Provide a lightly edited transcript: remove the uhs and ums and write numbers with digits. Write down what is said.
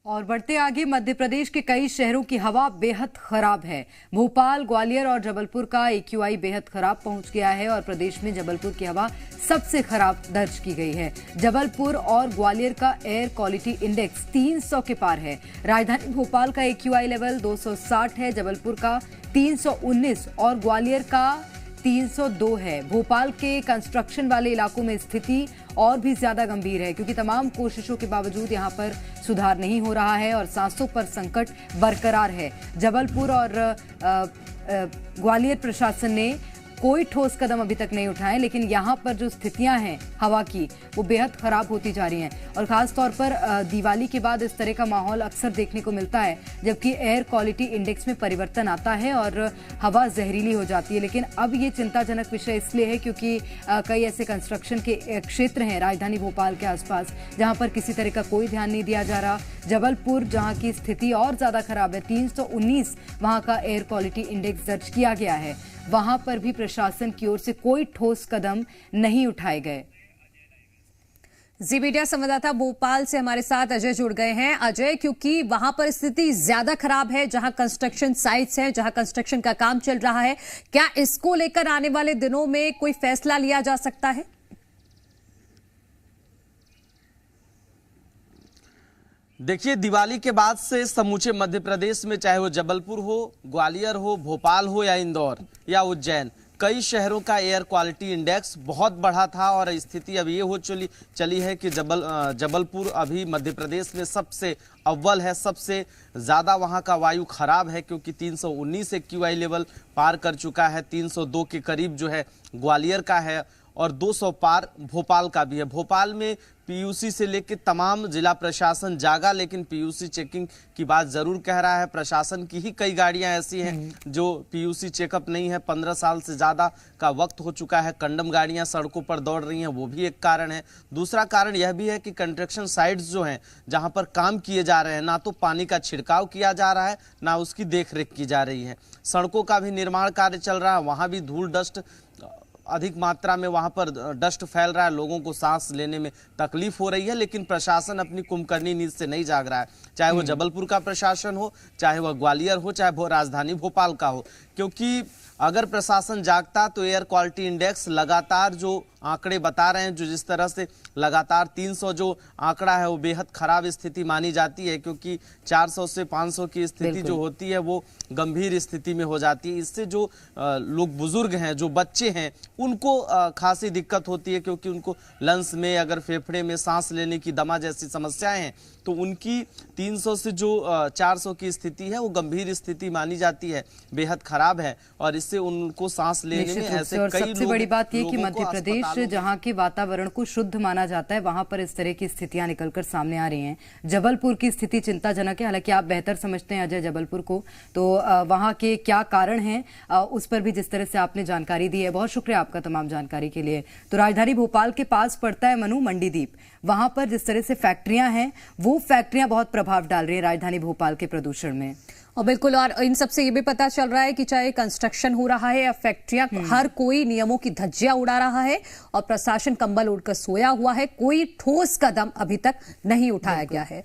और बढ़ते आगे, मध्य प्रदेश के कई शहरों की हवा बेहद खराब है। भोपाल, ग्वालियर और जबलपुर का AQI बेहद खराब पहुंच गया है और प्रदेश में जबलपुर की हवा सबसे खराब दर्ज की गई है। जबलपुर और ग्वालियर का एयर क्वालिटी इंडेक्स 300 के पार है। राजधानी भोपाल का AQI लेवल 260 है, जबलपुर का 319 और ग्वालियर का 302 है। भोपाल के कंस्ट्रक्शन वाले इलाकों में स्थिति और भी ज्यादा गंभीर है, क्योंकि तमाम कोशिशों के बावजूद यहां पर सुधार नहीं हो रहा है और सांसों पर संकट बरकरार है। जबलपुर और ग्वालियर प्रशासन ने कोई ठोस कदम अभी तक नहीं उठाए, लेकिन यहाँ पर जो स्थितियां हैं हवा की, वो बेहद खराब होती जा रही हैं। और खास तौर पर दिवाली के बाद इस तरह का माहौल अक्सर देखने को मिलता है, जबकि एयर क्वालिटी इंडेक्स में परिवर्तन आता है और हवा जहरीली हो जाती है। लेकिन अब ये चिंताजनक विषय इसलिए है क्योंकि कई ऐसे कंस्ट्रक्शन के क्षेत्र हैं राजधानी भोपाल के आसपास, जहाँ पर किसी तरह का कोई ध्यान नहीं दिया जा रहा। जबलपुर, जहाँ की स्थिति और ज्यादा खराब है, 319 वहाँ का एयर क्वालिटी इंडेक्स दर्ज किया गया है, वहां पर भी प्रशासन की ओर से कोई ठोस कदम नहीं उठाए गए। जी मीडिया संवाददाता भोपाल से हमारे साथ अजय जुड़ गए हैं। अजय, क्योंकि वहां पर स्थिति ज्यादा खराब है, जहां कंस्ट्रक्शन साइट्स हैं, जहां कंस्ट्रक्शन का काम चल रहा है, क्या इसको लेकर आने वाले दिनों में कोई फैसला लिया जा सकता है? देखिए, दिवाली के बाद से समूचे मध्य प्रदेश में, चाहे वो जबलपुर हो, ग्वालियर हो, भोपाल हो या इंदौर या उज्जैन, कई शहरों का एयर क्वालिटी इंडेक्स बहुत बढ़ा था और स्थिति अब ये हो चली है कि जबलपुर अभी मध्य प्रदेश में सबसे अव्वल है, सबसे ज़्यादा वहाँ का वायु खराब है, क्योंकि 319 AQI लेवल पार कर चुका है। 302 के करीब जो है ग्वालियर का है और 200 पार भोपाल का भी है। भोपाल में PUC से लेकर तमाम जिला प्रशासन जागा, लेकिन PUC चेकिंग की बात जरूर कह रहा है। प्रशासन की ही कई गाड़ियां ऐसी हैं जो PUC चेकअप नहीं है। 15 साल से ज़्यादा का वक्त हो चुका है, कंडम गाड़ियां सड़कों पर दौड़ रही हैं, वो भी एक कारण है। दूसरा कारण यह भी है कि कंस्ट्रक्शन साइट्स जो हैं, जहां पर काम किए जा रहे हैं, ना तो पानी का छिड़काव किया जा रहा है, ना उसकी देखरेख की जा रही है। सड़कों का भी निर्माण कार्य चल रहा है, वहाँ भी धूल डस्ट अधिक मात्रा में वहां पर डस्ट फैल रहा है, लोगों को सांस लेने में तकलीफ हो रही है। लेकिन प्रशासन अपनी कुंभकर्णी नींद से नहीं जाग रहा है, चाहे वो जबलपुर का प्रशासन हो, चाहे वह ग्वालियर हो, चाहे वो राजधानी भोपाल का हो। क्योंकि अगर प्रशासन जागता तो एयर क्वालिटी इंडेक्स लगातार जो आंकड़े बता रहे हैं, जो जिस तरह से लगातार 300 जो आंकड़ा है, वो बेहद खराब स्थिति मानी जाती है, क्योंकि 400 से 500 की स्थिति जो होती है वो गंभीर स्थिति में हो जाती है। इससे जो लोग बुजुर्ग हैं, जो बच्चे हैं, उनको खासी दिक्कत होती है, क्योंकि उनको लंग्स में, अगर फेफड़े में सांस लेने की दमा जैसी समस्याएं हैं, तो उनकी 300 से जो 400 की स्थिति है वो गंभीर स्थिति मानी जाती है, बेहद खराब है। और इससे उनको सांस लेने में ऐसे और कई सबसे बड़ी बात यह कि मध्य प्रदेश जहां के वातावरण को शुद्ध माना जाता है, वहां पर इस तरह की स्थितियां निकलकर सामने आ रही हैं। जबलपुर की स्थिति चिंताजनक है, हालांकि आप बेहतर समझते हैं अजय जबलपुर को, तो वहां के क्या कारण हैं उस पर भी जिस तरह से आपने जानकारी दी है, बहुत शुक्रिया आपका तमाम जानकारी के लिए। तो राजधानी भोपाल के पास पड़ता है मनु मंडीदीप, वहां पर जिस तरह से फैक्ट्रियां हैं, वो फैक्ट्रियां बहुत प्रभाव डाल रही हैं राजधानी भोपाल के प्रदूषण में। और बिल्कुल, और इन सबसे ये भी पता चल रहा है कि चाहे कंस्ट्रक्शन हो रहा है या फैक्ट्रियां, हर कोई नियमों की धज्जियां उड़ा रहा है और प्रशासन कंबल ओढ़कर सोया हुआ है। कोई ठोस कदम अभी तक नहीं उठाया गया है।